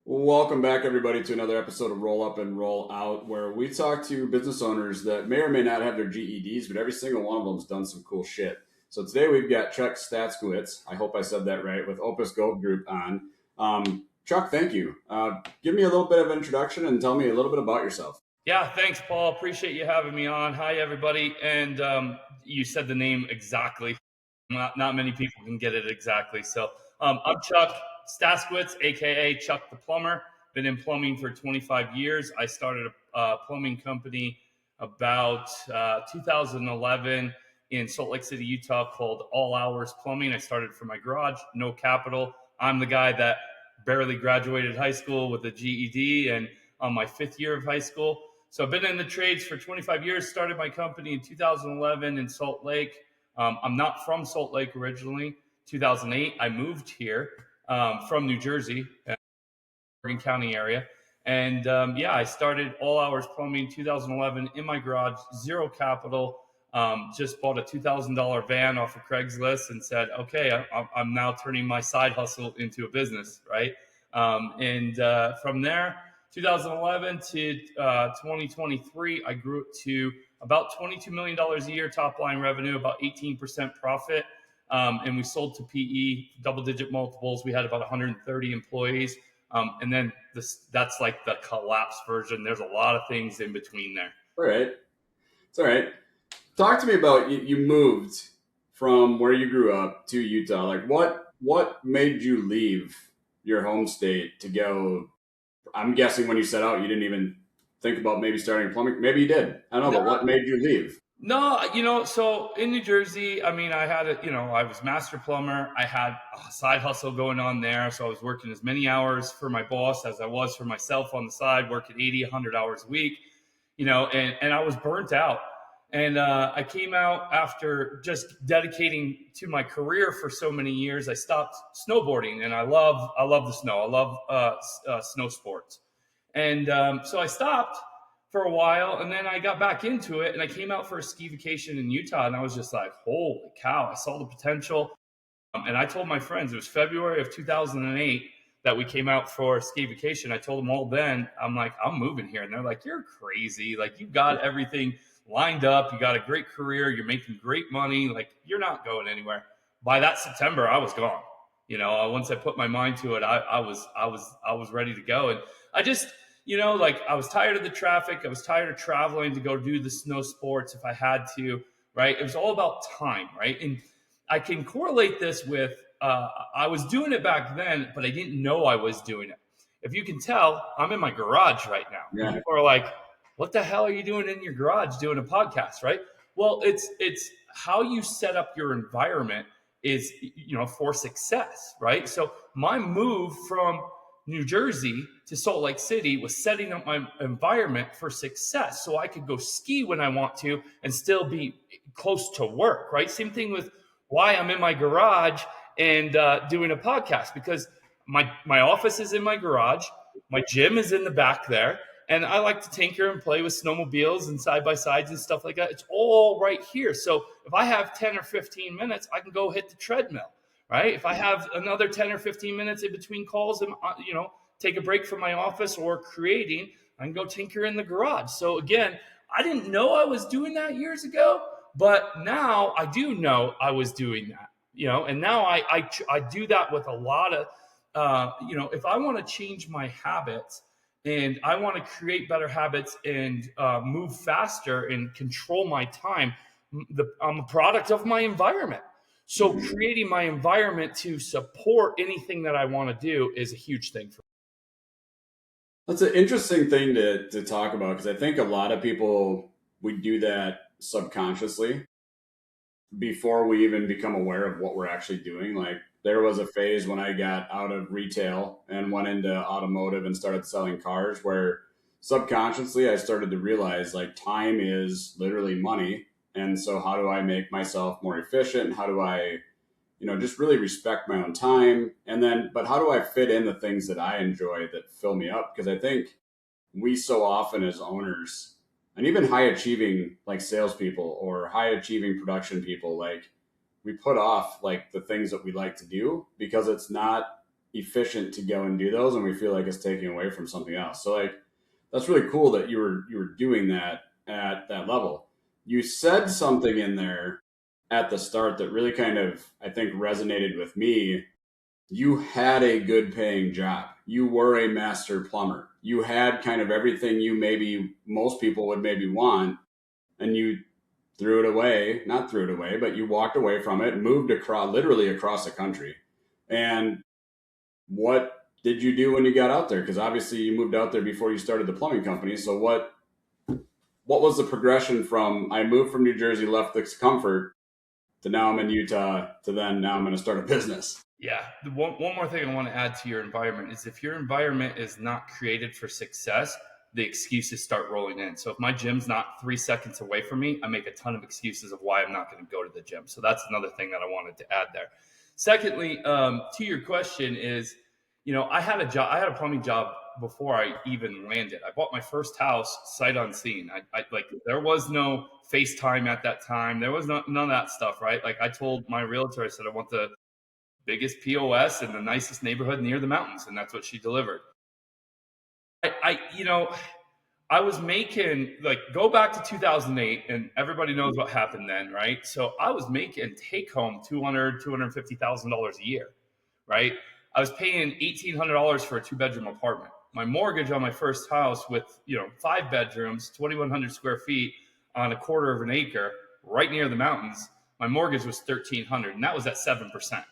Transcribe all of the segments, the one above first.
Welcome back, everybody, to another episode of Roll Up and Roll Out, where we talk to business owners that may or may not have their GEDs, but every single one of them's done some cool shit. So today we've got Chuck Staszkiewicz, I hope I said that right, with Opus Gold Group on. Chuck, thank you. Give me a little bit of an introduction and tell me a little bit about yourself. Yeah, thanks, Paul. Appreciate you having me on. Hi, everybody. And you said the name exactly. Not many people can get it exactly. So I'm Chuck Staszkiewicz, aka Chuck the Plumber. Been in plumbing for 25 years. I started a plumbing company about 2011 in Salt Lake City, Utah, called All Hours Plumbing. I started from my garage, no capital. I'm the guy that barely graduated high school with a GED and on my fifth year of high school. So I've been in the trades for 25 years, started my company in 2011 in Salt Lake. I'm not from Salt Lake originally. 2008, I moved here from New Jersey, Bergen County area. And I started All Hours Plumbing 2011 in my garage, zero capital. Just bought a $2,000 van off of Craigslist and said, okay, I'm now turning my side hustle into a business, right? From there, 2011 to 2023, I grew it to about $22 million a year top line revenue, about 18% profit. And we sold to PE, double-digit multiples. We had about 130 employees. And then that's like the collapse version. There's a lot of things in between there. All right. It's all right. Talk to me about you moved from where you grew up to Utah. Like what made you leave your home state to go? I'm guessing when you set out, you didn't even think about maybe starting plumbing. Maybe you did. I don't know, but what made you leave? No, so in New Jersey, I mean, I was master plumber. I had a side hustle going on there. So I was working as many hours for my boss as I was for myself on the side, working 80, 100 hours a week, and I was burnt out. And I came out after just dedicating to my career for so many years. I stopped snowboarding, and I love the snow. I love snow sports. And so I stopped for a while, and then I got back into it, and I came out for a ski vacation in Utah, and I was just like, holy cow, I saw the potential. And I told my friends, it was February of 2008 that we came out for a ski vacation. I told them all then, I'm like, I'm moving here. And they're like, you're crazy. Like, you got everything lined up. You got a great career. You're making great money. Like, you're not going anywhere. By that September, I was gone. Once I put my mind to it, I was ready to go. And I just, I was tired of the traffic. I was tired of traveling to go do the snow sports if I had to, right? It was all about time, right? And I can correlate this with, I was doing it back then, but I didn't know I was doing it. If you can tell, I'm in my garage right now. Yeah. People are like, what the hell are you doing in your garage doing a podcast, right? Well, it's how you set up your environment is, for success, right? So my move from New Jersey to Salt Lake City was setting up my environment for success so I could go ski when I want to and still be close to work, right? Same thing with why I'm in my garage and doing a podcast, because my office is in my garage, my gym is in the back there, and I like to tinker and play with snowmobiles and side-by-sides and stuff like that. It's all right here. So if I have 10 or 15 minutes, I can go hit the treadmill, right? If I have another 10 or 15 minutes in between calls and, take a break from my office or creating, I can go tinker in the garage. So again, I didn't know I was doing that years ago, but now I do know I was doing that, and now I do that with a lot of, if I want to change my habits, and I want to create better habits and move faster and control my time, I'm a product of my environment. So creating my environment to support anything that I want to do is a huge thing for me. That's an interesting thing to talk about, because I think a lot of people, we do that subconsciously before we even become aware of what we're actually doing. Like, there was a phase when I got out of retail and went into automotive and started selling cars where subconsciously I started to realize, like, time is literally money. And so how do I make myself more efficient? How do I, just really respect my own time? And then, but how do I fit in the things that I enjoy that fill me up? Because I think we so often as owners, and even high achieving like salespeople or high achieving production people, like, we put off like the things that we like to do because it's not efficient to go and do those, and we feel like it's taking away from something else. So like that's really cool that you were doing that at that level. You said something in there at the start that really kind of, I think, resonated with me. You had a good paying job. You were a master plumber. You had kind of everything you maybe most people would maybe want, and you threw it away, not threw it away, but you walked away from it, moved across, literally across the country. And what did you do when you got out there? Because obviously you moved out there before you started the plumbing company. So what was the progression from I moved from New Jersey, left this comfort, to now I'm in Utah, to then now I'm going to start a business? Yeah. One more thing I want to add to your environment is if your environment is not created for success, the excuses start rolling in. So if my gym's not 3 seconds away from me, I make a ton of excuses of why I'm not going to go to the gym. So that's another thing that I wanted to add there. Secondly, to your question is, I had a plumbing job before I even landed. I bought my first house sight unseen. I like, there was no FaceTime at that time. There was none of that stuff, right? Like I told my realtor, I said, I want the biggest POS in the nicest neighborhood near the mountains. And that's what she delivered. I was making, like, go back to 2008 and everybody knows what happened then, right? So I was making take home $250,000 a year, right? I was paying $1,800 for a 2-bedroom apartment. My mortgage on my first house with, 5 bedrooms, 2,100 square feet on a quarter of an acre right near the mountains, my mortgage was $1,300, and that was at 7%.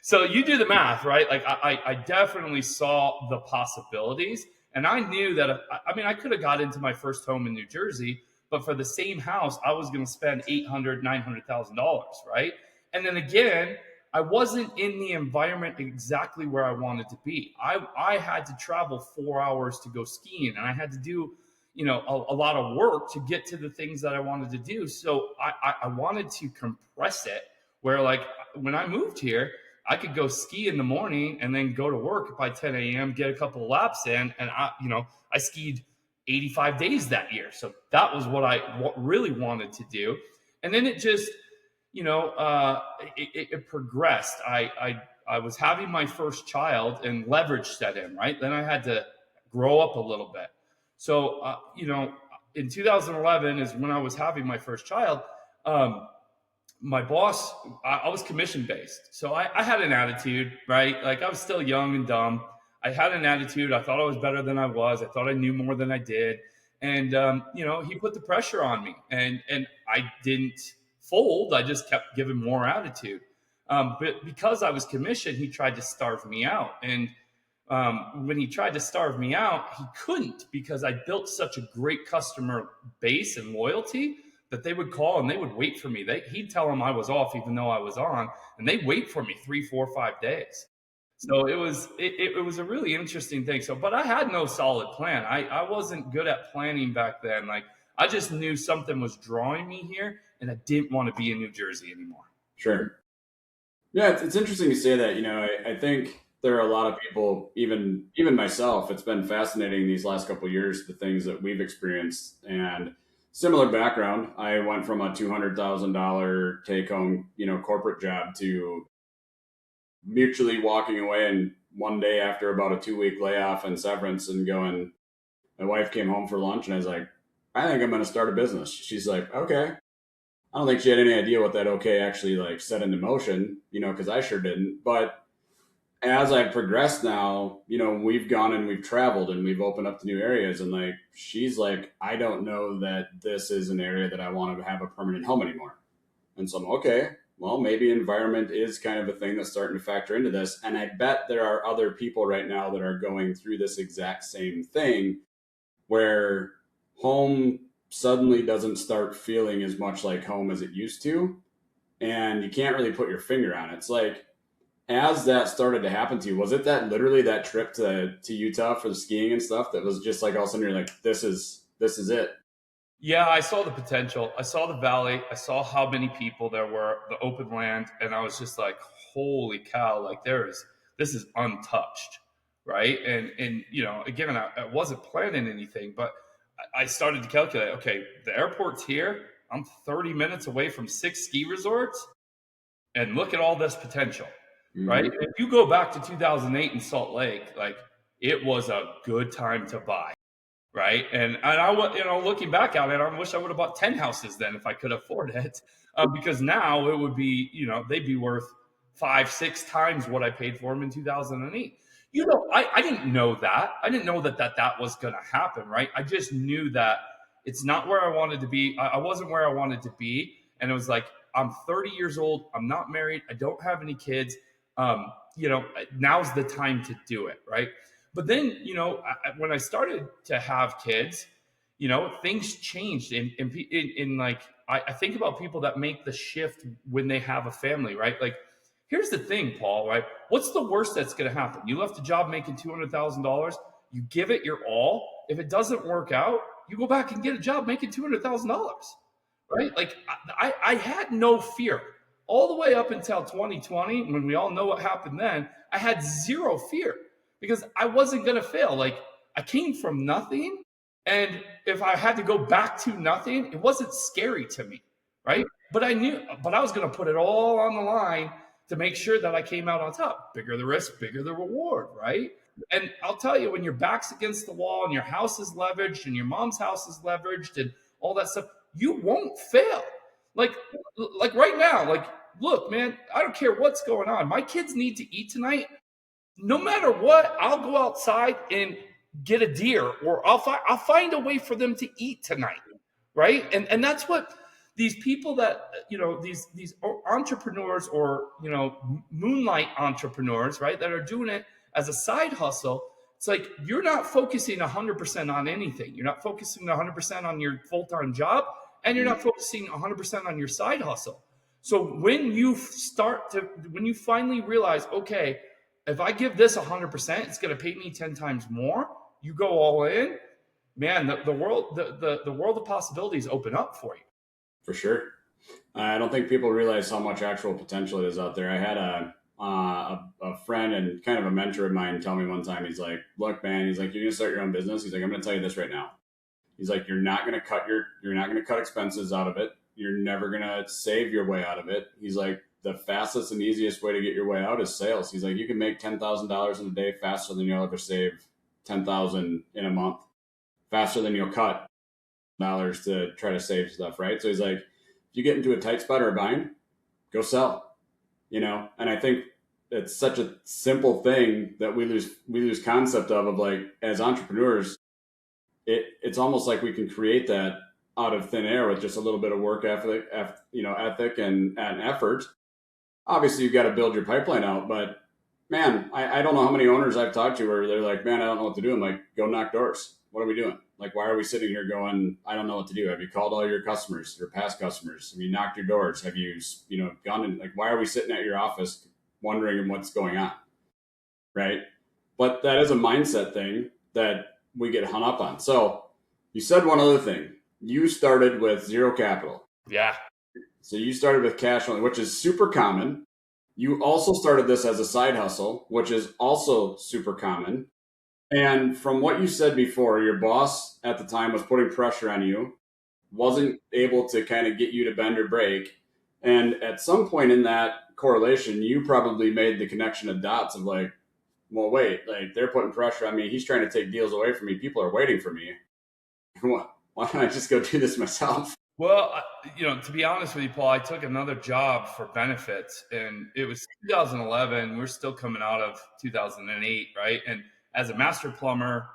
So you do the math, right? Like I definitely saw the possibilities, and I knew that I could have got into my first home in New Jersey, but for the same house, I was going to spend $800,000-$900,000, right? And then again, I wasn't in the environment exactly where I wanted to be. I had to travel 4 hours to go skiing, and I had to do a lot of work to get to the things that I wanted to do. So I wanted to compress it where, like, when I moved here, I could go ski in the morning and then go to work by 10 a.m., get a couple of laps in. And I skied 85 days that year. So that was what I really wanted to do. And then it just, it progressed. I was having my first child and leverage set in, right? Then I had to grow up a little bit. So, in 2011 is when I was having my first child. My boss, I was commission based. So I had an attitude, right? Like, I was still young and dumb. I had an attitude. I thought I was better than I was. I thought I knew more than I did. And, he put the pressure on me, and I didn't fold. I just kept giving more attitude. But because I was commissioned, he tried to starve me out. And when he tried to starve me out, he couldn't, because I built such a great customer base and loyalty that they would call and they would wait for me. He'd tell them I was off even though I was on, and they'd wait for me 3, 4, 5 days. So it was a really interesting thing. So, but I had no solid plan. I wasn't good at planning back then. Like, I just knew something was drawing me here, and I didn't want to be in New Jersey anymore. Sure. Yeah, it's interesting you say that. I think there are a lot of people, even myself, it's been fascinating these last couple of years, the things that we've experienced. And similar background, I went from a $200,000 take home, corporate job to mutually walking away, and one day after about a 2-week layoff and severance and going, my wife came home for lunch and I was like, I think I'm going to start a business. She's like, okay. I don't think she had any idea what that okay actually like set into motion, because I sure didn't. But as I've progressed now, we've gone and we've traveled and we've opened up to new areas, and like, she's like, I don't know that this is an area that I want to have a permanent home anymore. And so I'm okay, well, maybe environment is kind of a thing that's starting to factor into this. And I bet there are other people right now that are going through this exact same thing, where home suddenly doesn't start feeling as much like home as it used to. And you can't really put your finger on it. It's like, as that started to happen to you, was it that literally that trip to Utah for the skiing and stuff that was just like, all of a sudden you're like, this is it? Yeah, I saw the potential. I saw the valley. I saw how many people there were, the open land. And I was just like, holy cow, like, this is untouched. Right. And again, I wasn't planning anything, but I started to calculate, okay, the airport's here. I'm 30 minutes away from 6 ski resorts, and look at all this potential. right? Mm-hmm. If you go back to 2008 in Salt Lake, like it was a good time to buy, right? And I was, looking back at it, I wish I would have bought 10 houses then if I could afford it, because now it would be, they'd be worth 5, 6 times what I paid for them in 2008. I didn't know that. I didn't know that was going to happen, right? I just knew that it's not where I wanted to be. I wasn't where I wanted to be, and it was like, I'm 30 years old. I'm not married. I don't have any kids. Now's the time to do it, right? But then, when I started to have kids, things changed. In like, I think about people that make the shift when they have a family, right? Like, here's the thing, Paul, right? What's the worst that's going to happen? You left a job making $200,000. You give it your all. If it doesn't work out, you go back and get a job making $200,000, right? Like, I had no fear all the way up until 2020, when we all know what happened then. I had zero fear because I wasn't going to fail. Like, I came from nothing. And if I had to go back to nothing, it wasn't scary to me, right? But I was going to put it all on the line to make sure that I came out on top. Bigger the risk, bigger the reward, right? And I'll tell you, when your back's against the wall and your house is leveraged and your mom's house is leveraged and all that stuff, you won't fail. Like right now, like, look, man, I don't care what's going on. My kids need to eat tonight. No matter what, I'll go outside and get a deer, or I'll find a way for them to eat tonight, right? And that's what these people that these entrepreneurs, or moonlight entrepreneurs, right, that are doing it as a side hustle. It's like, you're not focusing 100% on anything. You're not focusing 100% on your full-time job, and you're not focusing 100% on your side hustle. So when you finally realize, okay, if I give this 100%, it's going to pay me 10 times more. You go all in, man. The world of possibilities open up for you. For sure. I don't think people realize how much actual potential it is out there. I had a friend and kind of a mentor of mine tell me one time, he's like, look, man, he's like, you're going to start your own business. He's like, I'm going to tell you this right now. He's like, you're not going to cut expenses out of it. You're never going to save your way out of it. He's like, the fastest and easiest way to get your way out is sales. He's like, you can make $10,000 in a day faster than you'll ever save $10,000 in a month, faster than you'll cut dollars to try to save stuff, right? So he's like, if you get into a tight spot or a bind, go sell, And I think it's such a simple thing that we lose concept of like, as entrepreneurs, it's almost like we can create that out of thin air with just a little bit of work ethic, and effort. Obviously, you've got to build your pipeline out, but man, I don't know how many owners I've talked to where they're like, man, I don't know what to do. I'm like, go knock doors. What are we doing? Like, why are we sitting here going, I don't know what to do? Have you called all your customers, your past customers? Have you knocked your doors? Have you, gone in? Like, why are we sitting at your office wondering what's going on? Right. But that is a mindset thing that we get hung up on. So you said one other thing. You started with zero capital. Yeah. So you started with cash only, which is super common. You also started this as a side hustle, which is also super common. And from what you said before, your boss at the time was putting pressure on you, wasn't able to kind of get you to bend or break. And at some point in that correlation, you probably made the connection of dots of like, well, wait, like, they're putting pressure on me. He's trying to take deals away from me. People are waiting for me. Why don't I just go do this myself? Well, to be honest with you, Paul, I took another job for benefits, and it was 2011. We're still coming out of 2008, right? And as a master plumber,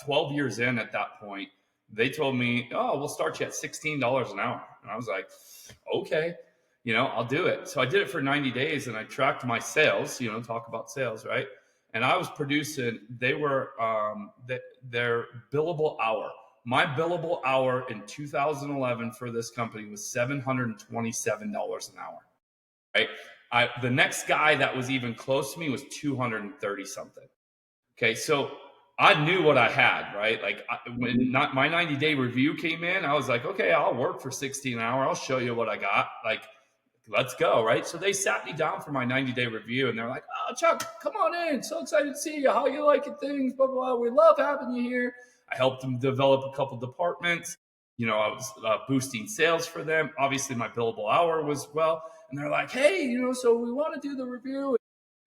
12 years in at that point, they told me, oh, we'll start you at $16 an hour. And I was like, okay, I'll do it. So I did it for 90 days, and I tracked my sales, talk about sales, right? And I was producing, they were their billable hour. My billable hour in 2011 for this company was $727 an hour, right? The next guy that was even close to me was 230 something. Okay, so I knew what I had, right? Like, when my 90-day review came in, I was like, okay, I'll work for 16 an hour. I'll show you what I got. Like, let's go, right? So they sat me down for my 90-day review, and they're like, oh, Chuck, come on in. So excited to see you. How you liking things? Blah, blah, blah. We love having you here. I helped them develop a couple departments. I was boosting sales for them. Obviously, my billable hour was well. And they're like, hey, so we want to do the review.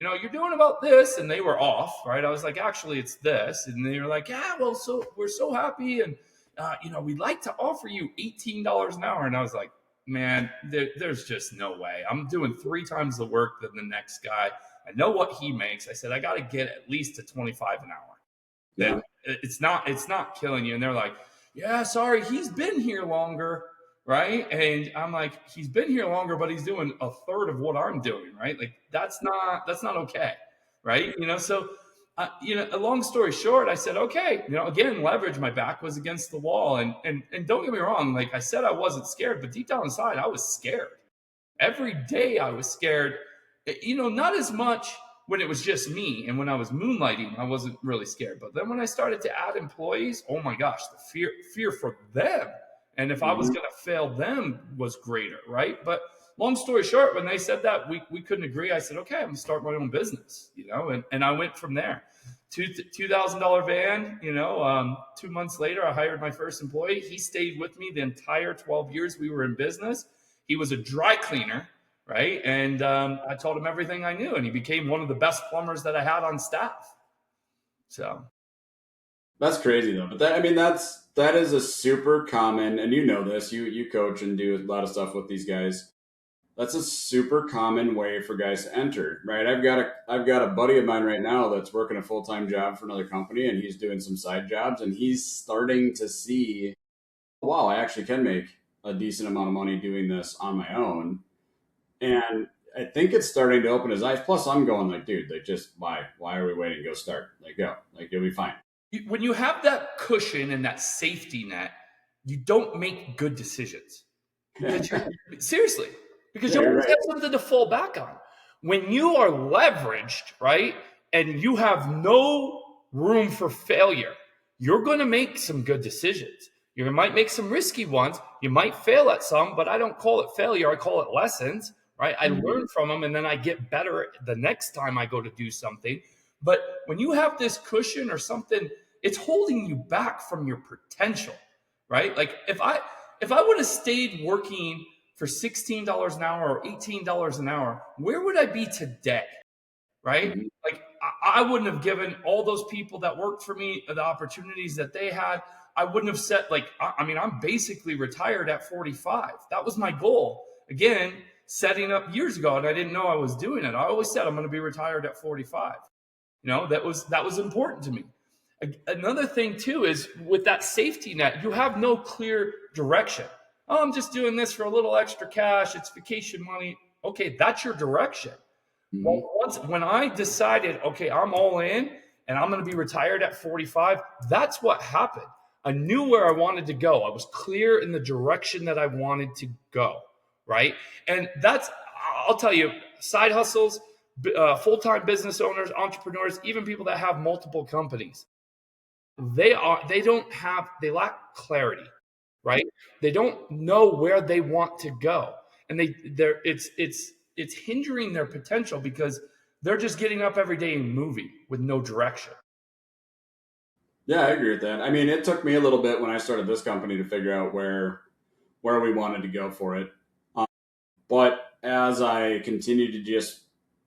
you're doing about this. And they were off, right? I was like, actually, it's this. And they were like, yeah, well, so we're so happy. And, we'd like to offer you $18 an hour. And I was like, man, there's just no way. I'm doing 3 times the work than the next guy. I know what he makes. I said, I got to get at least to 25 an hour. Yeah. It's not killing you. And they're like, yeah, sorry, he's been here longer. Right. And I'm like, he's been here longer, but he's doing a third of what I'm doing. Right. Like, that's not okay. Right. So, a long story short, I said, okay, again, leverage. My back was against the wall. And don't get me wrong. Like I said, I wasn't scared, but deep down inside, I was scared. Every day I was scared, not as much when it was just me. And when I was moonlighting, I wasn't really scared. But then when I started to add employees, oh my gosh, the fear for them. And if I was going to fail them was greater, right? But long story short, when they said that, we couldn't agree. I said, okay, I'm going to start my own business, and I went from there. $2,000 van, 2 months later, I hired my first employee. He stayed with me the entire 12 years we were in business. He was a dry cleaner, right? And I told him everything I knew, and he became one of the best plumbers that I had on staff. So that's crazy though. But that is a super common, and this, you coach and do a lot of stuff with these guys. That's a super common way for guys to enter, right? I've got a buddy of mine right now that's working a full-time job for another company, and he's doing some side jobs, and he's starting to see, wow, I actually can make a decent amount of money doing this on my own. And I think it's starting to open his eyes. Plus I'm going like, dude, like, just why are we waiting? Go start, like, go, like, you'll be fine. When you have that cushion and that safety net, you don't make good decisions. Seriously, because you always have something to fall back on. When you are leveraged, right, and you have no room for failure, you're going to make some good decisions. You might make some risky ones. You might fail at some, but I don't call it failure. I call it lessons, right? I learn from them, and then I get better the next time I go to do something. But when you have this cushion or something, it's holding you back from your potential, right? Like if I would have stayed working for $16 an hour or $18 an hour, where would I be today, right? Mm-hmm. Like I wouldn't have given all those people that worked for me the opportunities that they had. I wouldn't have set, like, I'm basically retired at 45. That was my goal. Again, setting up years ago, and I didn't know I was doing it. I always said I'm going to be retired at 45. That was important to me. Another thing too is with that safety net, you have no clear direction. Oh, I'm just doing this for a little extra cash. It's vacation money. Okay, that's your direction. Mm-hmm. Well, when I decided, okay, I'm all in and I'm going to be retired at 45, that's what happened. I knew where I wanted to go. I was clear in the direction that I wanted to go, right? And I'll tell you, side hustles, full-time business owners, entrepreneurs, even people that have multiple companies, they lack clarity, right? They don't know where they want to go, and it's hindering their potential because they're just getting up every day and moving with no direction. Yeah, I agree with that. I mean, it took me a little bit when I started this company to figure out where we wanted to go for it. But as I continued to just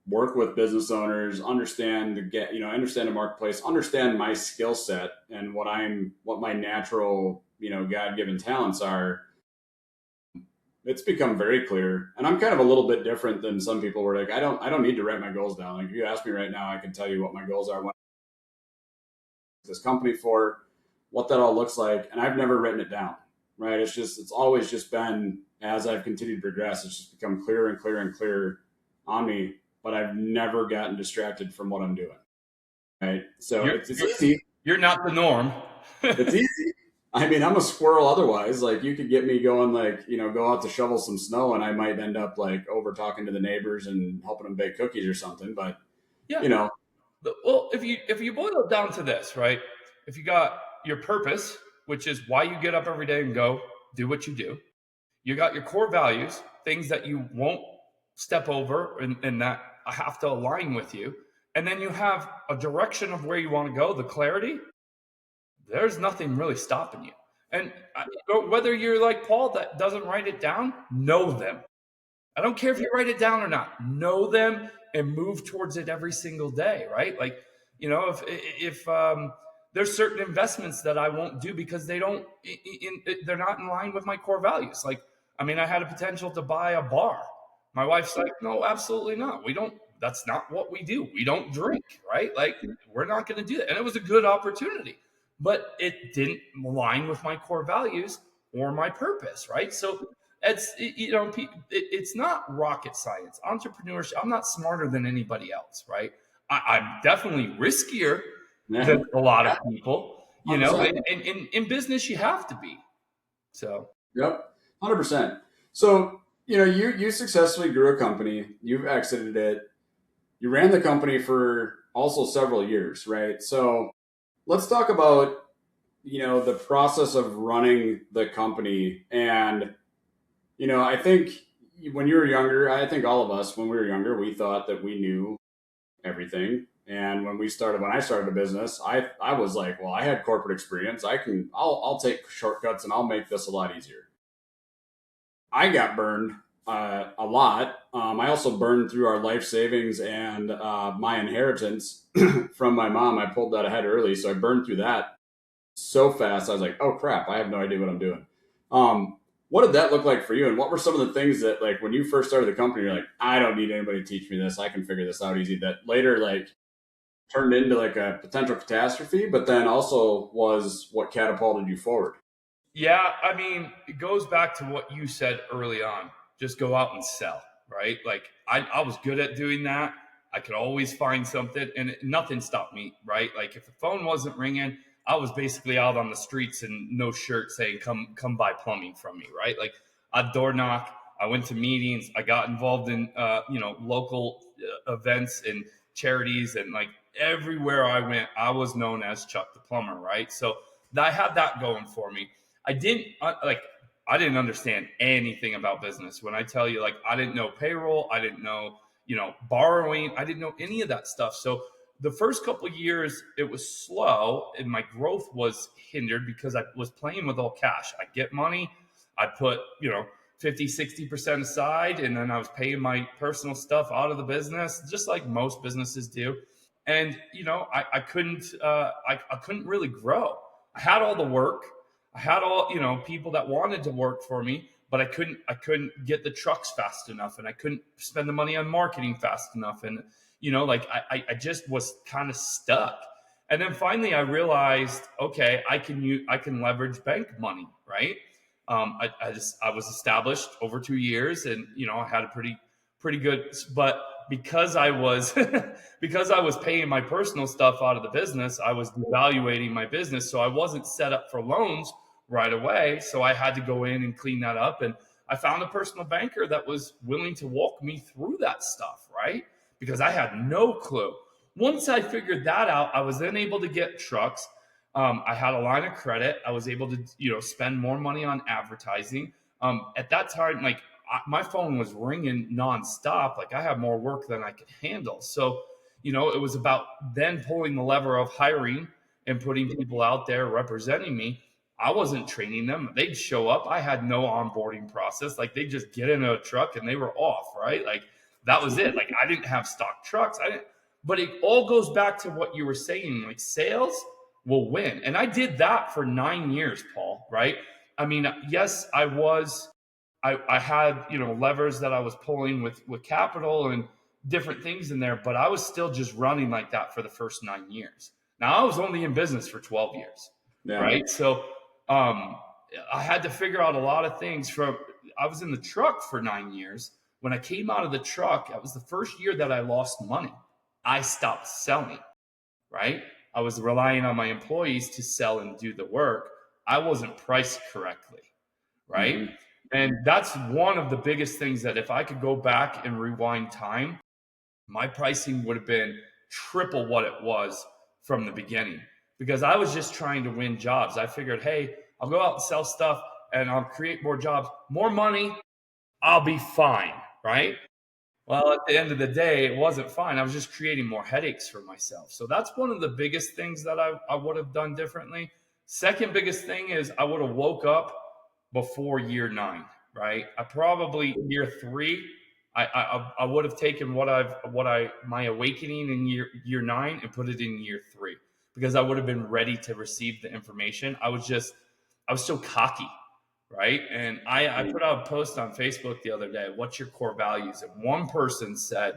work with business owners, understand the marketplace, understand my skill set and what my natural, God-given talents are, it's become very clear. And I'm kind of a little bit different than some people where like, I don't need to write my goals down. Like if you ask me right now, I can tell you what my goals are, what this company for, what that all looks like. And I've never written it down, right? It's always just been, as I've continued to progress, it's just become clearer and clearer and clearer on me, but I've never gotten distracted from what I'm doing. Right. So it's easy. You're not the norm. It's easy. I mean, I'm a squirrel otherwise. Like you could get me going, like, go out to shovel some snow and I might end up like over talking to the neighbors and helping them bake cookies or something. But, yeah. Well, if you boil it down to this, right? If you got your purpose, which is why you get up every day and go do what you do, you got your core values, things that you won't step over and that have to align with you. And then you have a direction of where you want to go, the clarity, there's nothing really stopping you. And whether you're like Paul that doesn't write it down, know them. I don't care if you write it down or not. Know them and move towards it every single day, right? Like, if there's certain investments that I won't do because they're not in line with my core values. Like, I mean, I had a potential to buy a bar. My wife's like, no, absolutely not. We don't. That's not what we do. We don't drink, right? Like, we're not going to do that. And it was a good opportunity, but it didn't align with my core values or my purpose, right? So it's not rocket science. Entrepreneurship. I'm not smarter than anybody else, right? I'm definitely riskier than a lot of people, 100%. and in business you have to be. So Yep, 100%. So, you successfully grew a company, you've exited it, you ran the company for also several years, right? So let's talk about, the process of running the company. And, I think when you were younger, I think all of us, when we were younger, we thought that we knew everything. And when I started a business, I was like, well, I had corporate experience. I'll take shortcuts and I'll make this a lot easier. I got burned a lot. I also burned through our life savings and my inheritance from my mom. I pulled that ahead early, so I burned through that so fast. I was like, oh crap, I have no idea what I'm doing. What did that look like for you? And what were some of the things that, like, when you first started the company, you're like, I don't need anybody to teach me this. I can figure this out easy. That later, like, turned into like a potential catastrophe, but then also was what catapulted you forward. yeah, I mean, it goes back to what you said early on. Just go out and sell, right? Like, I was good at doing that. I could always find something, and nothing stopped me, right? Like, if the phone wasn't ringing, I was basically out on the streets and no shirt saying, come buy plumbing from me, right? Like, I'd door knock. I went to meetings. I got involved in local events and charities, and like everywhere I went, I was known as Chuck the Plumber, right? So I had that going for me. I didn't I didn't understand anything about business. When I tell you, like, I didn't know payroll, I didn't know, borrowing, I didn't know any of that stuff. So the first couple of years, it was slow and my growth was hindered because I was playing with all cash. I get money, I put, 50, 60% aside, and then I was paying my personal stuff out of the business, just like most businesses do. And, I couldn't really grow. I had all the work. I had all, people that wanted to work for me, but I couldn't get the trucks fast enough, and I couldn't spend the money on marketing fast enough. And, I just was kind of stuck. And then finally I realized, okay, I can leverage bank money, right? I was established over 2 years, and, I had a pretty good, but because I was because I was paying my personal stuff out of the business, I was devaluating my business. So I wasn't set up for loans right away. So I had to go in and clean that up. And I found a personal banker that was willing to walk me through that stuff, right? Because I had no clue. Once I figured that out, I was then able to get trucks. I had a line of credit. I was able to, spend more money on advertising. At that time, like, my phone was ringing nonstop. Like, I had more work than I could handle. So, it was about then pulling the lever of hiring and putting people out there representing me. I wasn't training them. They'd show up. I had no onboarding process. Like, they'd just get in a truck and they were off, right? Like, that was it. Like, I didn't have stock trucks. But it all goes back to what you were saying. Like, sales will win. And I did that for 9 years, Paul, right? I mean, yes, I had, levers that I was pulling with capital and different things in there, but I was still just running like that for the first 9 years. Now, I was only in business for 12 years, Yeah. right? So I had to figure out a lot of things. I was in the truck for 9 years. When I came out of the truck, that was the first year that I lost money. I stopped selling, right? I was relying on my employees to sell and do the work. I wasn't priced correctly, right? Mm-hmm. And that's one of the biggest things, that if I could go back and rewind time, my pricing would have been triple what it was from the beginning, because I was just trying to win jobs. I figured, hey, I'll go out and sell stuff and I'll create more jobs, more money, I'll be fine, right? Well, at the end of the day, it wasn't fine. I was just creating more headaches for myself. So that's one of the biggest things that I would have done differently. Second biggest thing is I would have woke up before year 9, right? I probably year 3, I would have taken my awakening in year 9 and put it in year 3, because I would have been ready to receive the information. I was so cocky, right? And I put out a post on Facebook the other day, what's your core values? And one person said,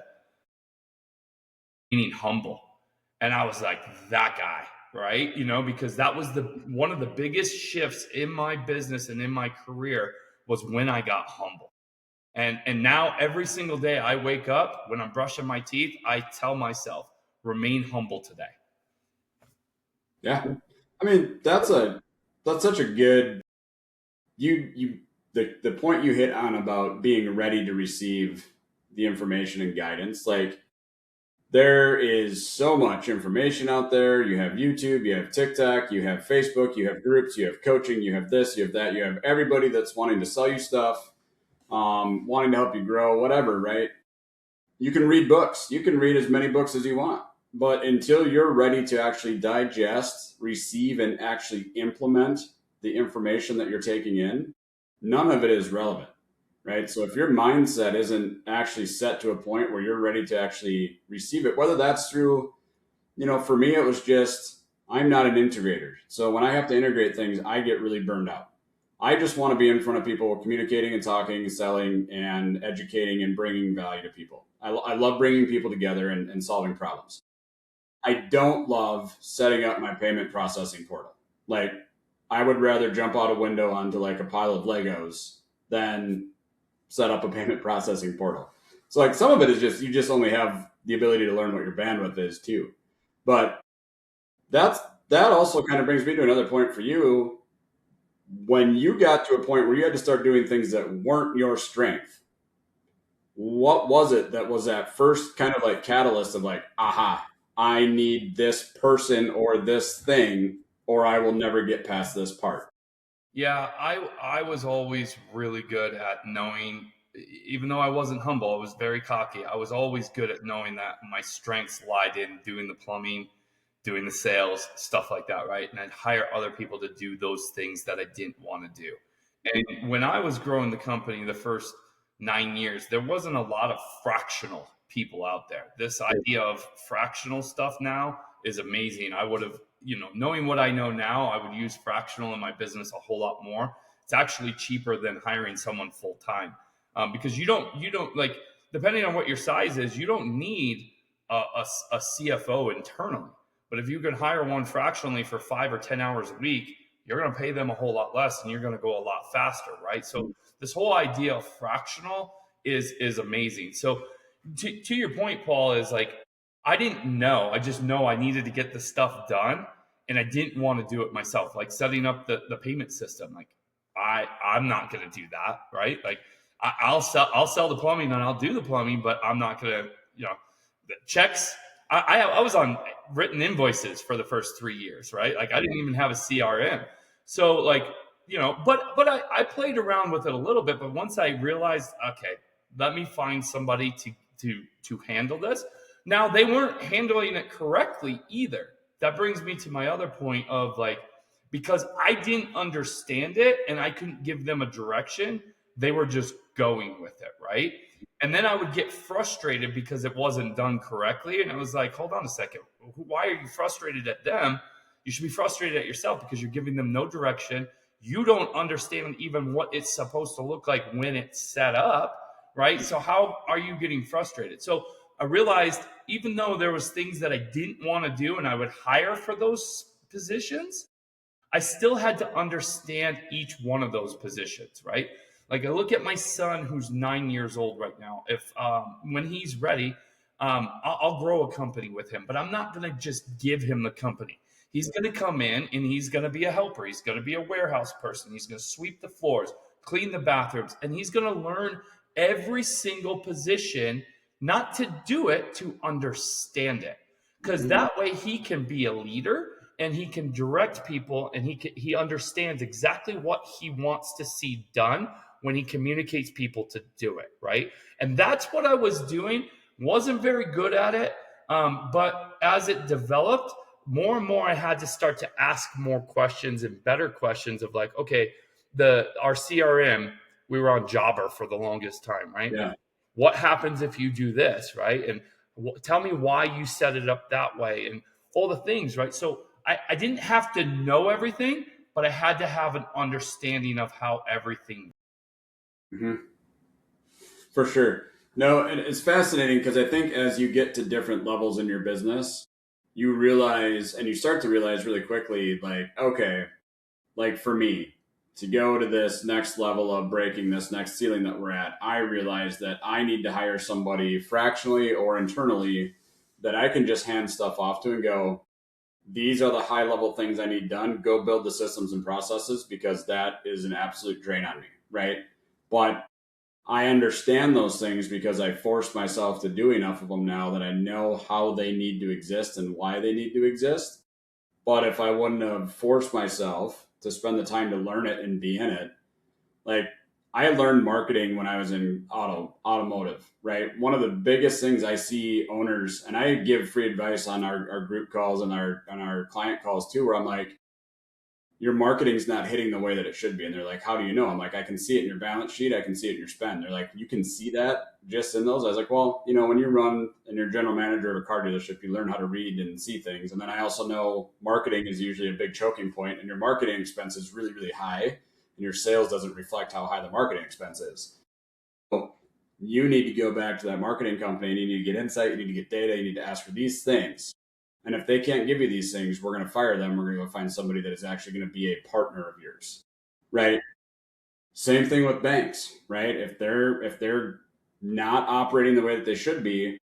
meaning humble. And I was like, that guy, right? Because that was one of the biggest shifts in my business and in my career was when I got humble. And now every single day I wake up, when I'm brushing my teeth, I tell myself, remain humble today. Yeah. I mean, that's such a good, the point you hit on about being ready to receive the information and guidance. Like, there is so much information out there. You have YouTube, you have TikTok, you have Facebook, you have groups, you have coaching, you have this, you have that, you have everybody that's wanting to sell you stuff, wanting to help you grow, whatever, right? You can read books. You can read as many books as you want. But until you're ready to actually digest, receive, and actually implement the information that you're taking in, none of it is relevant, right? So if your mindset isn't actually set to a point where you're ready to actually receive it, whether that's through, for me, it was just, I'm not an integrator. So when I have to integrate things, I get really burned out. I just want to be in front of people, communicating and talking and selling and educating and bringing value to people. I love bringing people together and solving problems. I don't love setting up my payment processing portal. Like, I would rather jump out a window onto like a pile of Legos than set up a payment processing portal. So like some of it is just, you just only have the ability to learn what your bandwidth is too. But that also kind of brings me to another point for you. When you got to a point where you had to start doing things that weren't your strength, what was it that was that first kind of like catalyst of like, aha, I need this person or this thing, or I will never get past this part? Yeah, I was always really good at knowing, even though I wasn't humble, I was very cocky. I was always good at knowing that my strengths lied in doing the plumbing, doing the sales, stuff like that, right? And I'd hire other people to do those things that I didn't want to do. And when I was growing the company the first 9 years, there wasn't a lot of fractional people out there. This idea of fractional stuff now is amazing. I would have, knowing what I know now, I would use fractional in my business a whole lot more. It's actually cheaper than hiring someone full time, because you don't like, depending on what your size is, you don't need a CFO internally. But if you can hire one fractionally for 5 or 10 hours a week, you're going to pay them a whole lot less and you're going to go a lot faster, right? So this whole idea of fractional is amazing. So to your point, Paul, is like, I didn't know. I just know I needed to get the stuff done, and I didn't want to do it myself. Like setting up the payment system. Like I'm not going to do that, right? Like I'll sell the plumbing and I'll do the plumbing, but I'm not going to, the checks. I was on written invoices for the first 3 years, right? Like I didn't even have a CRM. So like, but I played around with it a little bit, but once I realized, okay, let me find somebody to handle this. Now they weren't handling it correctly either. That brings me to my other point of like, because I didn't understand it and I couldn't give them a direction, they were just going with it, right? And then I would get frustrated because it wasn't done correctly. And I was like, hold on a second. Why are you frustrated at them? You should be frustrated at yourself because you're giving them no direction. You don't understand even what it's supposed to look like when it's set up, right? So how are you getting frustrated? So I realized even though there was things that I didn't want to do and I would hire for those positions, I still had to understand each one of those positions, right? Like I look at my son who's 9 years old right now. If when he's ready, I'll grow a company with him, but I'm not going to just give him the company. He's going to come in and he's going to be a helper. He's going to be a warehouse person. He's going to sweep the floors, clean the bathrooms, and he's going to learn every single position, not to do it, to understand it. Because that way he can be a leader and he can direct people, and he understands exactly what he wants to see done when he communicates people to do it, right? And that's what I was doing. Wasn't very good at it, but as it developed, more and more I had to start to ask more questions and better questions of like, okay, our CRM, we were on Jobber for the longest time, right? Yeah. what happens if you do this, right? And tell me why you set it up that way and all the things, right? So I didn't have to know everything, but I had to have an understanding of how everything. Mm-hmm. For sure. No, and it's fascinating because I think as you get to different levels in your business, you realize and you start to realize really quickly, like, okay, like for me, to go to this next level of breaking this next ceiling that we're at, I realize that I need to hire somebody fractionally or internally that I can just hand stuff off to and go, these are the high level things I need done. Go build the systems and processes because that is an absolute drain on me, right? But I understand those things because I forced myself to do enough of them now that I know how they need to exist and why they need to exist. But if I wouldn't have forced myself to spend the time to learn it and be in it, like I learned marketing when I was in automotive, right? One of the biggest things I see owners, and I give free advice on our group calls and our client calls too, where I'm like, your marketing's not hitting the way that it should be. And they're like, how do you know? I'm like, I can see it in your balance sheet. I can see it in your spend. They're like, you can see that just in those. I was like, well, when you run and you're general manager of a car dealership, you learn how to read and see things. And then I also know marketing is usually a big choking point, and your marketing expense is really, really high, and your sales doesn't reflect how high the marketing expense is. So you need to go back to that marketing company and you need to get insight. You need to get data. You need to ask for these things. And if they can't give you these things, we're going to fire them. We're going to go find somebody that is actually going to be a partner of yours, right? Same thing with banks, right? If they're not operating the way that they should be,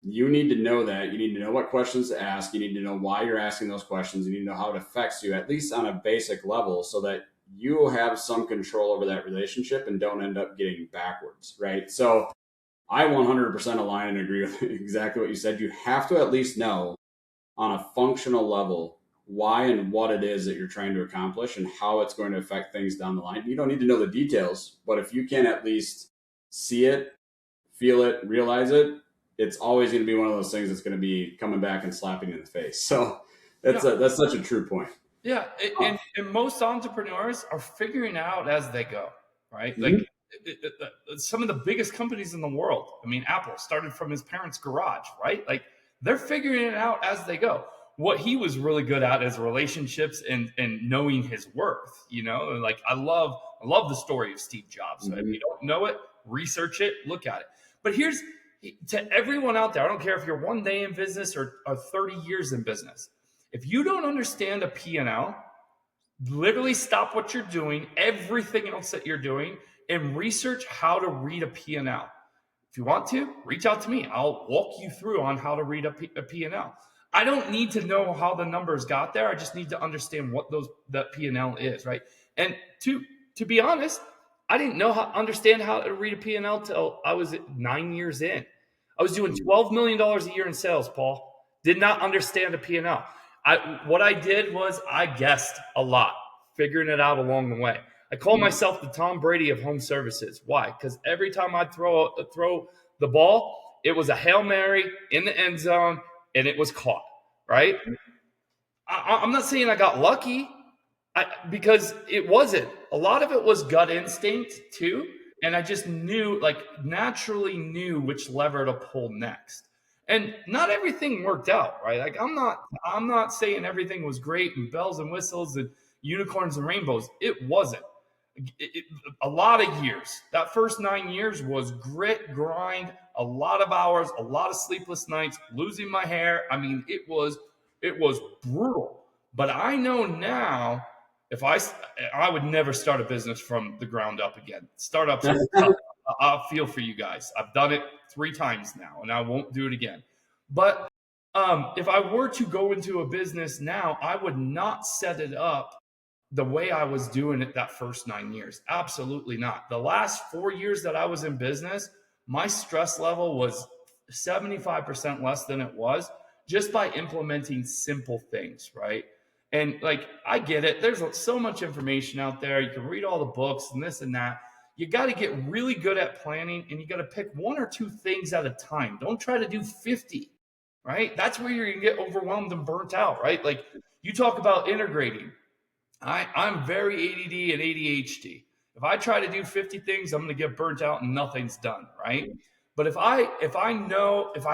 you need to know that. You need to know what questions to ask. You need to know why you're asking those questions. You need to know how it affects you, at least on a basic level, so that you have some control over that relationship and don't end up getting backwards, right? So I 100% align and agree with exactly what you said. You have to at least know on a functional level why and what it is that you're trying to accomplish and how it's going to affect things down the line. You don't need to know the details, but if you can at least see it, feel it, realize it, it's always going to be one of those things that's going to be coming back and slapping you in the face. So that's such a true point. Yeah, and most entrepreneurs are figuring out as they go, right? Mm-hmm. Like some of the biggest companies in the world. I mean, Apple started from his parents' garage, right? Like they're figuring it out as they go. What he was really good at is relationships and knowing his worth. Like I love the story of Steve Jobs. Mm-hmm. So if you don't know it, research it, look at it. But here's to everyone out there. I don't care if you're 1 day in business or 30 years in business. If you don't understand a P&L, literally stop what you're doing, everything else that you're doing, and research how to read a P&L. If you want to, reach out to me. I'll walk you through on how to read a P&L. I don't need to know how the numbers got there. I just need to understand what that P&L is, right? And to be honest, I didn't understand how to read a P&L till I was 9 years in. I was doing $12 million a year in sales, Paul. Did not understand a P&L. What I did was I guessed a lot, figuring it out along the way. I call myself the Tom Brady of home services. Why? Because every time I'd throw the ball, it was a Hail Mary in the end zone, and it was caught, right? I'm not saying I got lucky because it wasn't. A lot of it was gut instinct too, and I just naturally knew which lever to pull next. And not everything worked out, right? Like I'm not saying everything was great and bells and whistles and unicorns and rainbows. It wasn't. A lot of years. That first 9 years was grit, grind, a lot of hours, a lot of sleepless nights, losing my hair. I mean, it was brutal. But I know now if I would never start a business from the ground up again. Startups are tough. I'll feel for you guys. I've done it 3 times now, and I won't do it again. But if I were to go into a business now, I would not set it up the way I was doing it that first 9 years. Absolutely not. The last 4 years that I was in business, my stress level was 75% less than it was just by implementing simple things, right? And like, I get it. There's so much information out there. You can read all the books and this and that. You got to get really good at planning, and you got to pick 1 or 2 things at a time. Don't try to do 50, right? That's where you're going to get overwhelmed and burnt out, right? Like you talk about integrating. I'm very ADD and ADHD. If I try to do 50 things, I'm going to get burnt out and nothing's done, right? But if I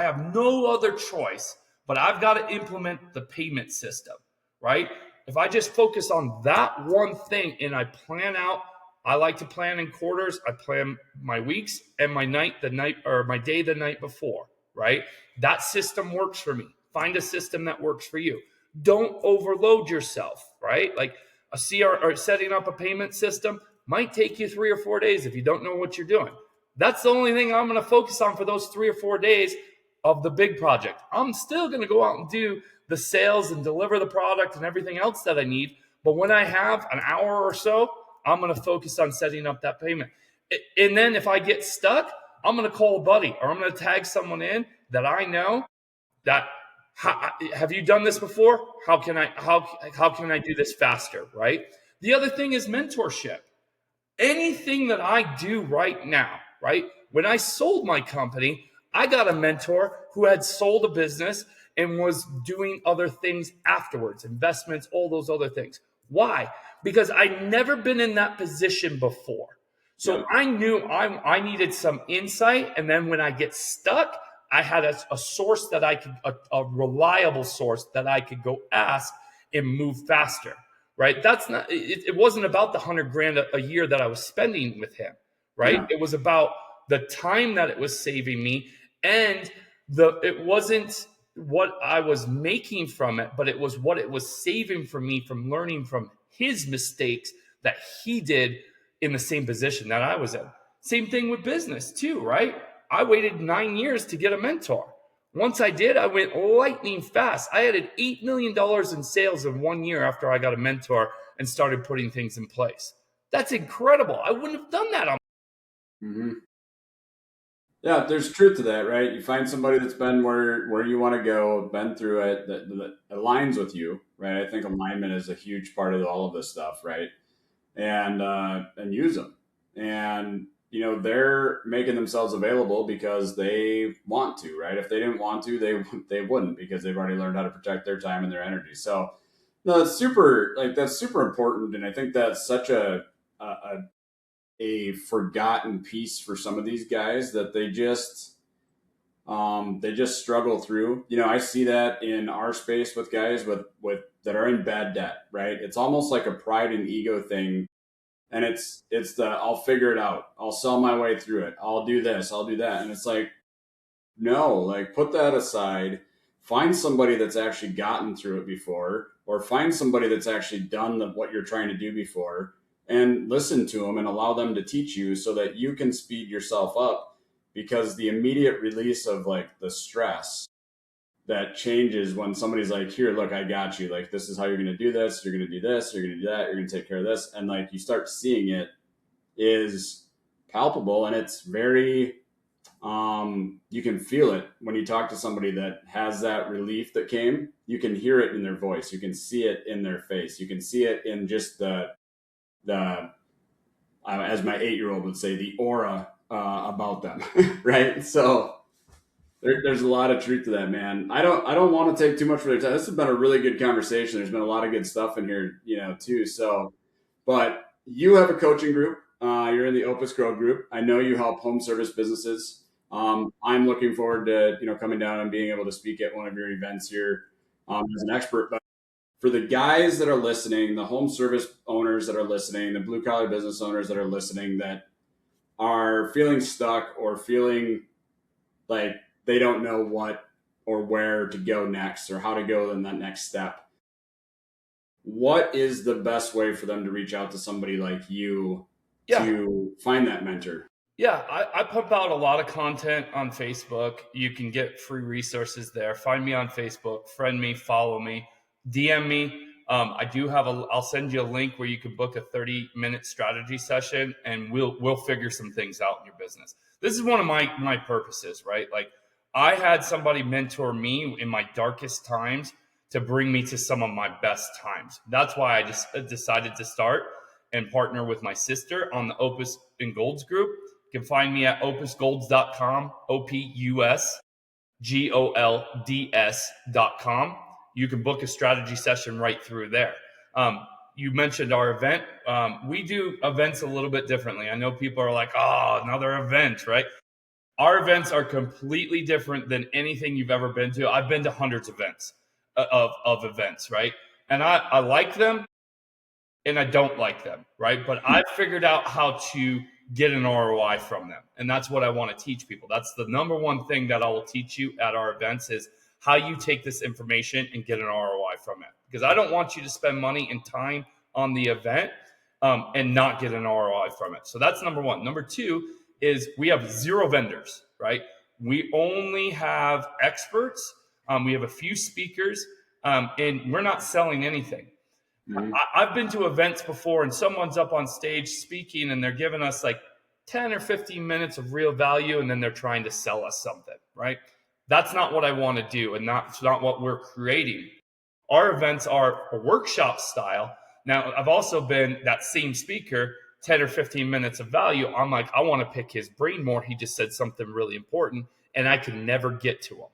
have no other choice, but I've got to implement the payment system, right? If I just focus on that one thing and I plan out, I like to plan in quarters. I plan my weeks and my day the night before, right? That system works for me. Find a system that works for you. Don't overload yourself, right? Like a or setting up a payment system might take you 3 or 4 days if you don't know what you're doing. That's the only thing I'm going to focus on for those 3 or 4 days of the big project. I'm still going to go out and do the sales and deliver the product and everything else that I need. But when I have an hour or so, I'm going to focus on setting up that payment. And then if I get stuck, I'm going to call a buddy or I'm going to tag someone in that I know that, have you done this before? How can I do this faster, right? The other thing is mentorship. Anything that I do right now, right? When I sold my company, I got a mentor who had sold a business and was doing other things afterwards, investments, all those other things. Why? Because I'd never been in that position before. So I knew I needed some insight. And then when I get stuck, I had a source that I could, a reliable source that I could go ask and move faster, right? That's not, it wasn't about the $100,000 a year that I was spending with him, right? Yeah. It was about the time that it was saving me, and it wasn't what I was making from it, but it was what it was saving for me from learning from his mistakes that he did in the same position that I was in. Same thing with business too, right? I waited 9 years to get a mentor. Once I did, I went lightning fast. I added $8 million in sales in 1 year after I got a mentor and started putting things in place. That's incredible. I wouldn't have done that on. Mm-hmm. Yeah, there's truth to that, right? You find somebody that's been where you want to go, been through it, that aligns with you, right? I think alignment is a huge part of all of this stuff, right? And use them. And they're making themselves available because they want to, right? If they didn't want to, they wouldn't, because they've already learned how to protect their time and their energy. So no, that's super important, and I think that's such a forgotten piece for some of these guys that they just struggle through. I see that in our space with guys with that are in bad debt, right? It's almost like a pride and ego thing. And it's I'll figure it out. I'll sell my way through it. I'll do this. I'll do that. And it's like, no, like put that aside. Find somebody that's actually gotten through it before, or find somebody that's actually done what you're trying to do before, and listen to them and allow them to teach you so that you can speed yourself up, because the immediate release of like the stress that changes when somebody's like, here, look, I got you. Like, this is how you're going to do this. You're going to do this. You're going to do that. You're going to take care of this. And like, you start seeing it is palpable, and it's very, you can feel it when you talk to somebody that has that relief that came. You can hear it in their voice. You can see it in their face. You can see it in just the as my 8-year-old would say, the aura about them, right? So there's a lot of truth to that, man. I don't want to take too much for their time. This has been a really good conversation. There's been a lot of good stuff in here, too. So, but you have a coaching group. You're in the Opus Grow group. I know you help home service businesses. I'm looking forward to coming down and being able to speak at one of your events here as an expert. But for the guys that are listening, the home service owners that are listening, the blue collar business owners that are listening, that are feeling stuck or feeling like they don't know what or where to go next or how to go in that next step, what is the best way for them to reach out to somebody like you to find that mentor? Yeah, I pump out a lot of content on Facebook. You can get free resources there. Find me on Facebook, friend me, follow me, DM me. I do have I'll send you a link where you can book a 30-minute strategy session, and we'll figure some things out in your business. This is one of my purposes, right? Like, I had somebody mentor me in my darkest times to bring me to some of my best times. That's why I just decided to start and partner with my sister on the Opus and Golds group. You can find me at opusgolds.com, OPUSGOLDS.com. You can book a strategy session right through there. You mentioned our event. We do events a little bit differently. I know people are like, oh, another event, right? Our events are completely different than anything you've ever been to. I've been to hundreds of events of events, right? And I like them and I don't like them, right? But I've figured out how to get an ROI from them. And that's what I want to teach people. That's the number one thing that I will teach you at our events is how you take this information and get an ROI from it. Because I don't want you to spend money and time on the event and not get an ROI from it. So that's number one. Number two is we have 0 vendors, right? We only have experts. We have a few speakers, and we're not selling anything. Mm-hmm. I've been to events before and someone's up on stage speaking and they're giving us like 10 or 15 minutes of real value and then they're trying to sell us something, right? That's not what I want to do, and that's not what we're creating. Our events are a workshop style. Now, I've also been that same speaker, 10 or 15 minutes of value. I'm like, I want to pick his brain more. He just said something really important and I can never get to him.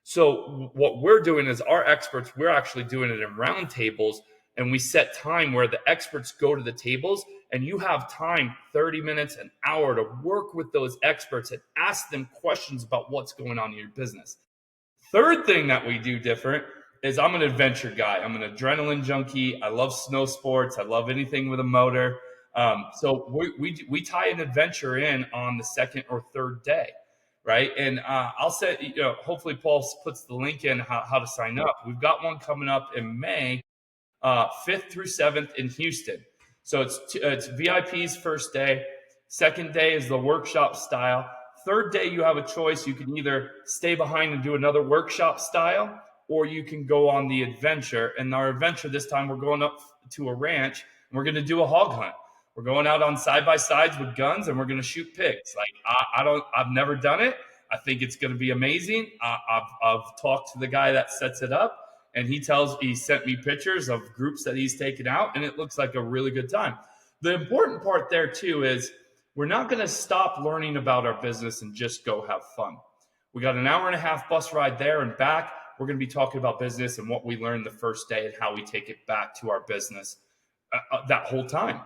So what we're doing is our experts, we're actually doing it in round tables. And we set time where the experts go to the tables and you have time, 30 minutes, an hour to work with those experts and ask them questions about what's going on in your business. Third thing that we do different is I'm an adventure guy. I'm an adrenaline junkie. I love snow sports. I love anything with a motor. So we tie an adventure in on the second or third day, right? And I'll set, hopefully Paul puts the link in how to sign up. We've got one coming up in May. 5th through 7th in Houston. So it's VIP's first day. Second day is the workshop style. Third day, you have a choice. You can either stay behind and do another workshop style, or you can go on the adventure. And our adventure this time, we're going up to a ranch and we're going to do a hog hunt. We're going out on side-by-sides with guns and we're going to shoot pigs. Like I've never done it. I think it's going to be amazing. I've talked to the guy that sets it up. And he sent me pictures of groups that he's taken out, and it looks like a really good time. The important part there, too, is we're not going to stop learning about our business and just go have fun. We got an hour and a half bus ride there and back. We're going to be talking about business and what we learned the first day and how we take it back to our business that whole time.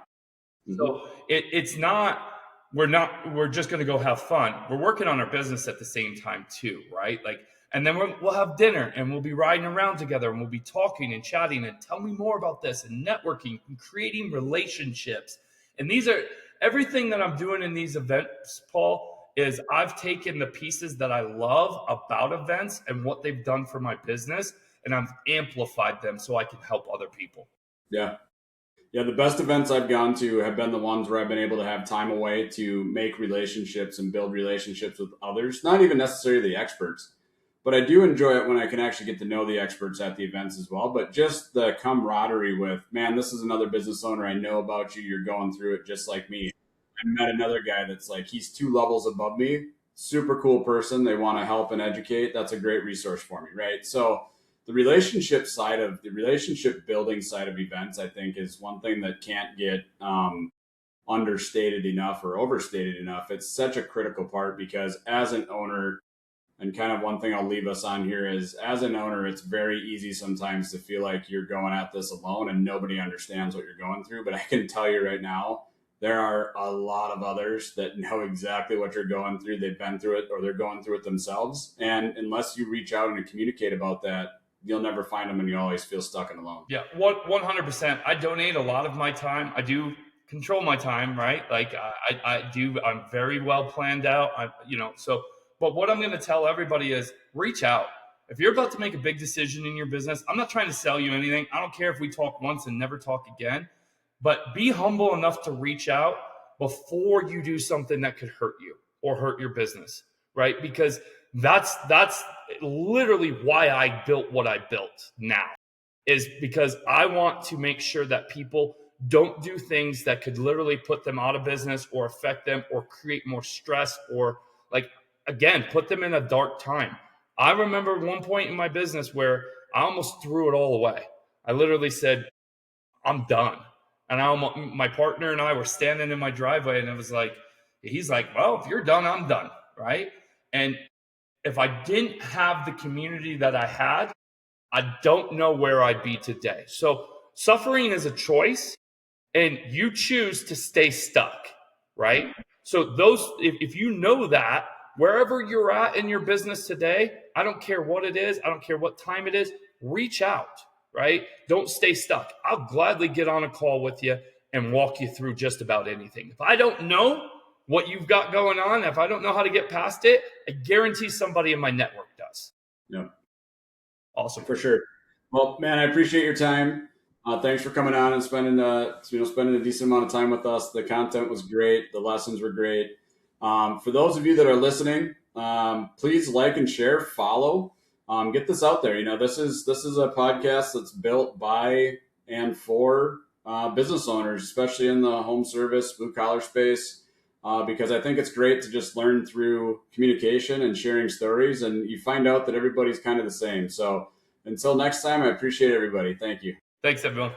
Mm-hmm. So it's not, we're just going to go have fun. We're working on our business at the same time, too, right? And then we'll have dinner and we'll be riding around together and we'll be talking and chatting and tell me more about this and networking and creating relationships. And these are everything that I'm doing in these events, Paul, is I've taken the pieces that I love about events and what they've done for my business and I've amplified them so I can help other people. Yeah. Yeah. The best events I've gone to have been the ones where I've been able to have time away to make relationships and build relationships with others, not even necessarily the experts. But I do enjoy it when I can actually get to know the experts at the events as well. But just the camaraderie with, man, this is another business owner. I know about you. You're going through it just like me. I met another guy that's like, he's 2 levels above me. Super cool person. They want to help and educate. That's a great resource for me, right? So the relationship building side of events, I think, is one thing that can't get understated enough or overstated enough. It's such a critical part because as an owner, and kind of one thing I'll leave us on here is, as an owner, it's very easy sometimes to feel like you're going at this alone and nobody understands what you're going through. But I can tell you right now, there are a lot of others that know exactly what you're going through. They've been through it or they're going through it themselves. And unless you reach out and communicate about that, you'll never find them and you always feel stuck and alone. Yeah, 100%. I donate a lot of my time. I do control my time, right? Like I do. I'm very well planned out. But what I'm going to tell everybody is reach out. If you're about to make a big decision in your business, I'm not trying to sell you anything. I don't care if we talk once and never talk again, but be humble enough to reach out before you do something that could hurt you or hurt your business, right? Because that's literally why I built what I built now, is because I want to make sure that people don't do things that could literally put them out of business or affect them or create more stress or again, put them in a dark time. I remember one point in my business where I almost threw it all away. I literally said, I'm done. And my partner and I were standing in my driveway and it was like, he's like, well, if you're done, I'm done, right? And if I didn't have the community that I had, I don't know where I'd be today. So suffering is a choice and you choose to stay stuck, right? So if you know that, wherever you're at in your business today, I don't care what it is. I don't care what time it is. Reach out, right? Don't stay stuck. I'll gladly get on a call with you and walk you through just about anything. If I don't know what you've got going on, if I don't know how to get past it, I guarantee somebody in my network does. Yeah. Awesome. For sure. Well, man, I appreciate your time. Thanks for coming on and spending a decent amount of time with us. The content was great. The lessons were great. For those of you that are listening, please like and share, follow, get this out there. This is a podcast that's built by and for business owners, especially in the home service, blue collar space, because I think it's great to just learn through communication and sharing stories, and you find out that everybody's kind of the same. So until next time, I appreciate everybody. Thank you. Thanks, everyone.